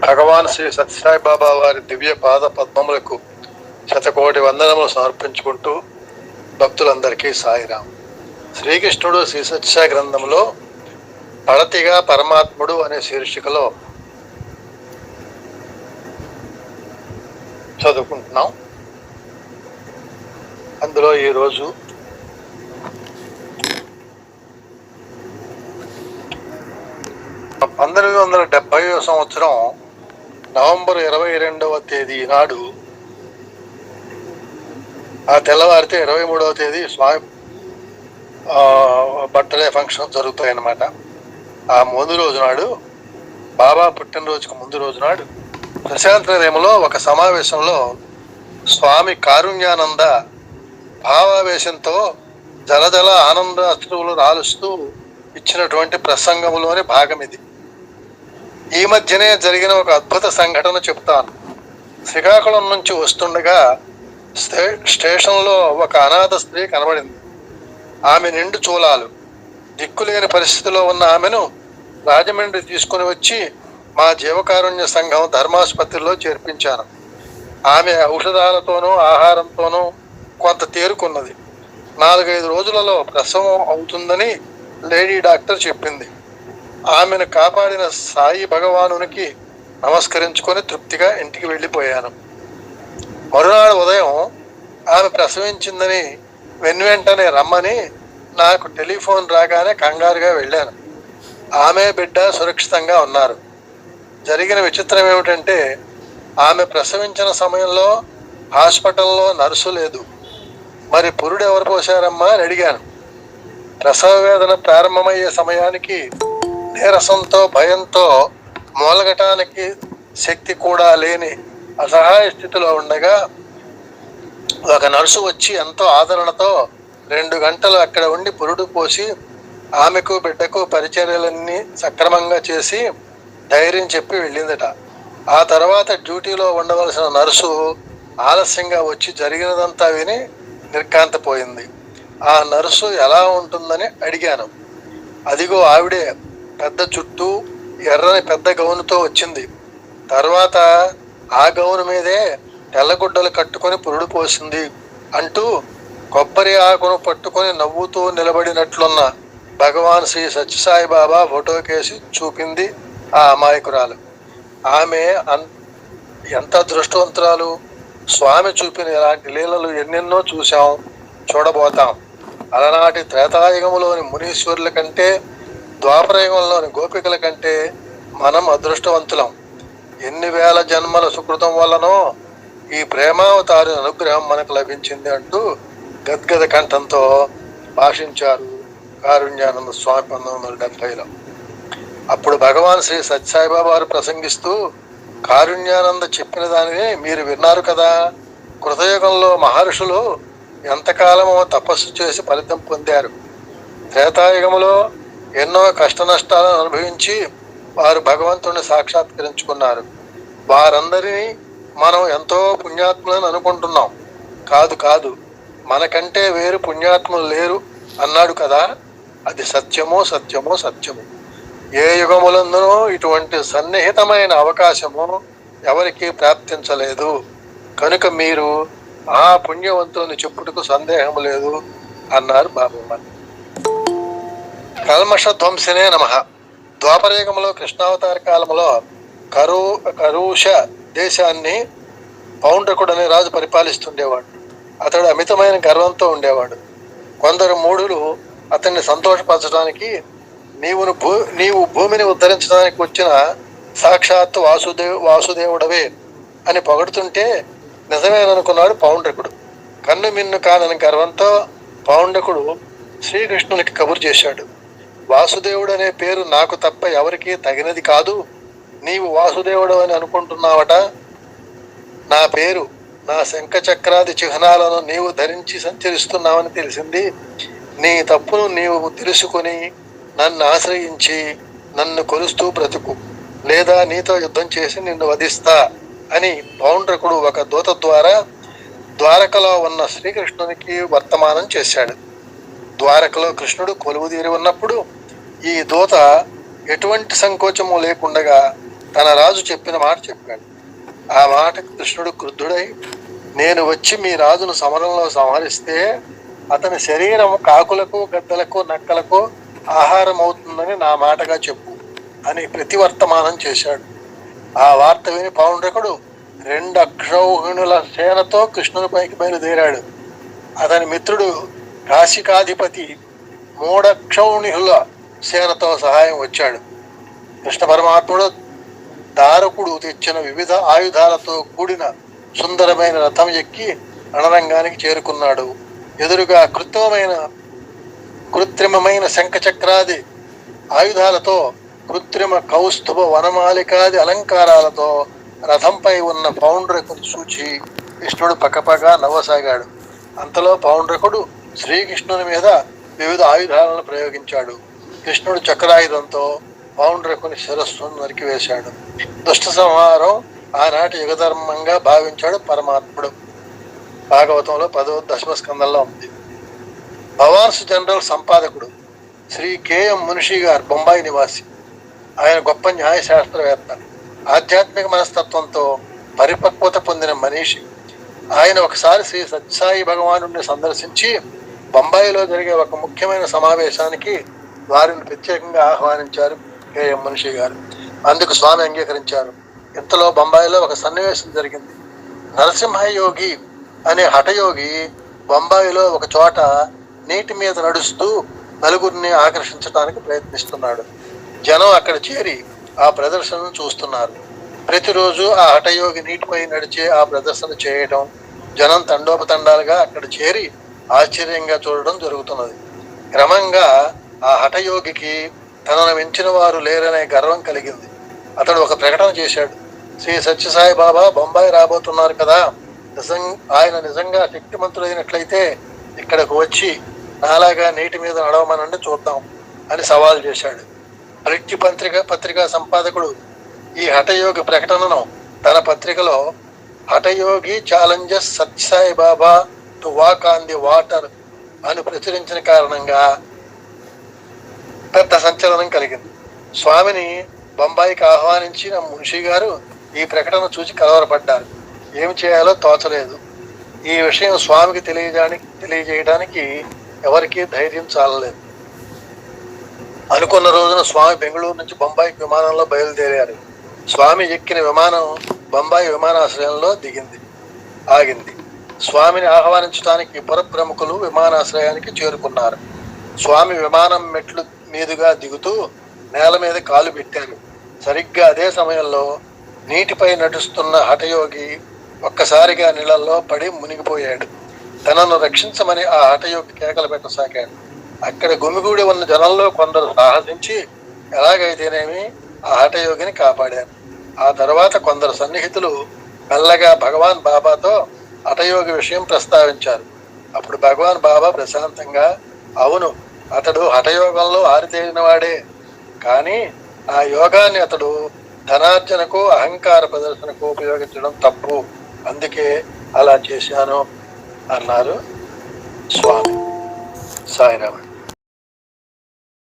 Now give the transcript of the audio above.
భగవాన్ శ్రీ సత్యసాయి బాబా వారి దివ్య పాద పద్మములకు శతకోటి వందనములు సమర్పించుకుంటూ భక్తులందరికీ సాయిరాం. శ్రీకృష్ణుడు శ్రీ సత్యసాయి గ్రంథంలో పడతిగా పరమాత్ముడు అనే శీర్షికలో చదువుకుంటున్నాం. అందులో ఈరోజు 1970 సంవత్సరం నవంబర్ 22వ తేదీ నాడు, ఆ తెల్లవారితే 23వ తేదీ స్వామి బర్త్డే ఫంక్షన్ జరుగుతాయన్నమాట. ఆ ముందు రోజు నాడు, బాబా పుట్టినరోజుకు ముందు రోజు నాడు ప్రశాంతనిలయంలో ఒక సమావేశంలో స్వామి కారుణ్యానంద భావావేశంతో జలజల ఆనంద అశ్రువులు రాలుస్తూ ఇచ్చినటువంటి ప్రసంగంలోని భాగం ఇది. ఈ మధ్యనే జరిగిన ఒక అద్భుత సంఘటన చెప్తాను. శ్రీకాకుళం నుంచి వస్తుండగా స్టేషన్లో ఒక అనాథ స్త్రీ కనబడింది. ఆమె నిండు చూలాలు, దిక్కులేని పరిస్థితిలో ఉన్న ఆమెను రాజమండ్రి తీసుకుని వచ్చి మా జీవకారుణ్య సంఘం ధర్మాసుపత్రిలో చేర్పించాను. ఆమె ఔషధాలతోనూ ఆహారంతోనూ కొంత తేరుకున్నది. 4-5 రోజులలో ప్రసవం అవుతుందని లేడీ డాక్టర్ చెప్పింది. ఆమెను కాపాడిన సాయి భగవానునికి నమస్కరించుకొని తృప్తిగా ఇంటికి వెళ్ళిపోయాను. మరునాడు ఉదయం ఆమె ప్రసవించిందని వెంటనే రమ్మని నాకు టెలిఫోన్ రాగానే కంగారుగా వెళ్ళాను. ఆమె బిడ్డ సురక్షితంగా ఉన్నారు. జరిగిన విచిత్రం ఏమిటంటే, ఆమె ప్రసవించిన సమయంలో హాస్పిటల్లో నర్సు లేదు. మరి పురుడు ఎవరు పోశారమ్మా అని అడిగాను. ప్రసవ వేదన ప్రారంభమయ్యే సమయానికి నీరసంతో భయంతో మూలగటానికి శక్తి కూడా లేని అసహాయ స్థితిలో ఉండగా ఒక నర్సు వచ్చి ఎంతో ఆదరణతో 2 గంటలు అక్కడ ఉండి పురుడు పోసి ఆమెకు బిడ్డకు పరిచర్యలన్నీ సక్రమంగా చేసి ధైర్యం చెప్పి వెళ్ళిందట. ఆ తర్వాత డ్యూటీలో ఉండవలసిన నర్సు ఆలస్యంగా వచ్చి జరిగినదంతా విని నిర్ఘాంతపోయింది. ఆ నర్సు ఎలా ఉంటుందని అడిగాను. అదిగో ఆవిడే పెద్ద చుట్టూ ఎర్రని పెద్ద గౌనుతో వచ్చింది. తర్వాత ఆ గౌను మీదే తెల్లగుడ్డలు కట్టుకొని పురుడు పోసింది అంటూ కొబ్బరి ఆకును పట్టుకొని నవ్వుతూ నిలబడినట్లున్న భగవాన్ శ్రీ సత్యసాయి బాబా ఫోటో కేసి చూపింది ఆ అమాయకురాలు. ఆమె ఎంత అదృష్టవంతురాలు! స్వామి చూపిన ఇలాంటి లీలలు ఎన్నెన్నో చూశాం, చూడబోతాం. అలనాటి త్రేతాయుగంలోని మునీశ్వరుల కంటే, ద్వాపరయుగంలోని గోపికల కంటే మనం అదృష్టవంతులం. ఎన్ని వేల జన్మల సుకృతం వల్లనో ఈ ప్రేమావతారి అనుగ్రహం మనకు లభించింది అంటూ గద్గద కంఠంతో భాషించారు కారుణ్యానంద స్వామి 1970లో. అప్పుడు భగవాన్ శ్రీ సత్యసాయిబాబా వారు ప్రసంగిస్తూ, కారుణ్యానంద చెప్పిన దానిని మీరు విన్నారు కదా. కృతయుగంలో మహర్షులు ఎంతకాలమో తపస్సు చేసి ఫలితం పొందారు. త్రేతాయుగంలో ఎన్నో కష్ట నష్టాలను అనుభవించి వారు భగవంతుడిని సాక్షాత్కరించుకున్నారు. వారందరినీ మనం ఎంతో పుణ్యాత్ములని అనుకుంటున్నాం. కాదు, మనకంటే వేరు పుణ్యాత్ములు లేరు అన్నాడు కదా. అది సత్యమో. ఏ యుగములందునో ఇటువంటి సన్నిహితమైన అవకాశము ఎవరికి ప్రాప్తించలేదు. కనుక మీరు ఆ పుణ్యవంతుని చెప్పుటకు సందేహం లేదు అన్నారు బాబా. కల్మష ధ్వంసనే నమః. ద్వాపరయుగంలో కృష్ణావతార కాలంలో కరూష దేశాన్ని పౌండ్రకుడు అనే రాజు పరిపాలిస్తుండేవాడు. అతడు అమితమైన గర్వంతో ఉండేవాడు. కొందరు మూఢులు అతన్ని సంతోషపరచడానికి నీవు భూమిని ఉద్ధరించడానికి వచ్చిన సాక్షాత్తు వాసుదేవుడవే అని పొగడుతుంటే నిజమేననుకున్నాడు పౌండ్రకుడు. కన్ను మిన్ను కానని గర్వంతో పౌండ్రకుడు శ్రీకృష్ణునికి కబురు చేశాడు. వాసుదేవుడు అనే పేరు నాకు తప్ప ఎవరికీ తగినది కాదు. నీవు వాసుదేవుడు అని అనుకుంటున్నావట. నా పేరు, నా శంఖ చక్రాది చిహ్నాలను నీవు ధరించి సంచరిస్తున్నావని తెలిసింది. నీ తప్పును నీవు తెలుసుకుని నన్ను ఆశ్రయించి నన్ను కొలుస్తూ బ్రతుకు, లేదా నీతో యుద్ధం చేసి నిన్ను వధిస్తా అని పౌండ్రకుడు ఒక దూత ద్వారా ద్వారకలో ఉన్న శ్రీకృష్ణునికి వర్తమానం చేశాడు. ద్వారకలో కృష్ణుడు కొలువుదీరి ఉన్నప్పుడు ఈ దూత ఎటువంటి సంకోచము లేకుండగా తన రాజు చెప్పిన మాట చెప్పాడు. ఆ మాటకు కృష్ణుడు క్రుద్ధుడై, నేను వచ్చి మీ రాజును సమరంలో సంహరిస్తే అతని శరీరం కాకులకు, గద్దలకు, నక్కలకు ఆహారం అవుతుందని నా మాటగా చెప్పు అని ప్రతివర్తమానం చేశాడు. ఆ వార్త విని పౌండ్రకుడు 2 అక్షౌహిణుల సేనతో కృష్ణునిపైకి బయలుదేరాడు. అతని మిత్రుడు కాశికాధిపతి 3 అక్షౌహిణుల సేనతో సహాయం వచ్చాడు. కృష్ణ పరమాత్ముడు దారకుడు తెచ్చిన వివిధ ఆయుధాలతో కూడిన సుందరమైన రథం ఎక్కి రణరంగానికి చేరుకున్నాడు. ఎదురుగా కృత్రిమమైన శంఖచక్రాది ఆయుధాలతో, కృత్రిమ కౌస్తుభ వనమాలికాది అలంకారాలతో రథంపై ఉన్న పౌండ్రకుని చూచి కృష్ణుడు పక్కపగా నవ్వసాగాడు. అంతలో పౌండ్రకుడు శ్రీకృష్ణుని మీద వివిధ ఆయుధాలను ప్రయోగించాడు. కృష్ణుడు చక్రాయుధంతో పౌండ్రకుని శిరస్సును నరికివేశాడు. దుష్ట సంహారం ఆనాటి యుగధర్మంగా భావించాడు పరమాత్ముడు. భాగవతంలో 10వ దశమ స్కందంలో ఉంది. భవాన్స్ జనరల్ సంపాదకుడు శ్రీ కెఎం మున్షి గారు బొంబాయి నివాసి. ఆయన గొప్ప న్యాయశాస్త్రవేత్త, ఆధ్యాత్మిక మనస్తత్వంతో పరిపక్వత పొందిన మనీషి. ఆయన ఒకసారి శ్రీ సత్యసాయి భగవానుడిని సందర్శించి బొంబాయిలో జరిగే ఒక ముఖ్యమైన సమావేశానికి వారిని ప్రత్యేకంగా ఆహ్వానించారు కెఎం మున్షి గారు. అందుకు స్వామి అంగీకరించారు. ఇంతలో బొంబాయిలో ఒక సన్నివేశం జరిగింది. నరసింహయోగి అనే హఠయోగి బొంబాయిలో ఒక చోట నీటి మీద నడుస్తూ నలుగురిని ఆకర్షించడానికి ప్రయత్నిస్తున్నాడు. జనం అక్కడ చేరి ఆ ప్రదర్శనను చూస్తున్నారు. ప్రతిరోజు ఆ హఠయోగి నీటిపై నడిచే ఆ ప్రదర్శన చేయడం, జనం తండోపతండాలుగా అక్కడ చేరి ఆశ్చర్యంగా చూడడం జరుగుతున్నది. క్రమంగా ఆ హఠయోగికి తనను మించిన వారు లేరనే గర్వం కలిగింది. అతడు ఒక ప్రకటన చేశాడు. శ్రీ సత్యసాయి బాబా బొంబాయి రాబోతున్నారు కదా, ఆయన నిజంగా శక్తిమంతుడైనట్లయితే ఇక్కడకు వచ్చి నాలాగా నీటి మీద నడవమనండి చూద్దాం అని సవాల్ చేశాడు. పృథ్వీ పత్రికా సంపాదకుడు ఈ హఠయోగి ప్రకటనను తన పత్రికలో Hatha Yogi challenges Sathya Sai Baba to walk on the water అని ప్రచురించిన కారణంగా పెద్ద సంచలనం కలిగింది. స్వామిని బొంబాయికి ఆహ్వానించిన మున్షి గారు ఈ ప్రకటన చూసి కలవరపడ్డారు. ఏమి చేయాలో తోచలేదు. ఈ విషయం స్వామికి తెలియజేయడానికి ఎవరికీ ధైర్యం చాలలేదు. అనుకున్న రోజున స్వామి బెంగళూరు నుంచి బొంబాయికి విమానంలో బయలుదేరారు. స్వామి ఎక్కిన విమానం బొంబాయి విమానాశ్రయంలో ఆగింది. స్వామిని ఆహ్వానించడానికి పుర ప్రముఖులు విమానాశ్రయానికి చేరుకున్నారు. స్వామి విమానం మెట్లు మీదుగా దిగుతూ నేల మీద కాలు పెట్టారు. సరిగ్గా అదే సమయంలో నీటిపై నడుస్తున్న హఠయోగి ఒక్కసారిగా నీళ్ళల్లో పడి మునిగిపోయాడు. తనను రక్షించమని ఆ హఠయోగి కేకలు పెట్టసాగాడు. అక్కడ గుమిగూడి ఉన్న జనంలో కొందరు సాహసించి ఎలాగైతేనేమి ఆ హఠయోగిని కాపాడారు. ఆ తర్వాత కొందరు సన్నిహితులు మెల్లగా భగవాన్ బాబాతో హఠయోగి విషయం ప్రస్తావించారు. అప్పుడు భగవాన్ బాబా ప్రశాంతంగా, అవును, అతడు హఠయోగంలో ఆరితేరిన వాడే, కానీ ఆ యోగాన్ని అతడు ధనార్జనకు, అహంకార ప్రదర్శనకు ఉపయోగించడం తప్పు, అందుకే అలా చేశాను అన్నారు స్వామి. సాయిరామ్.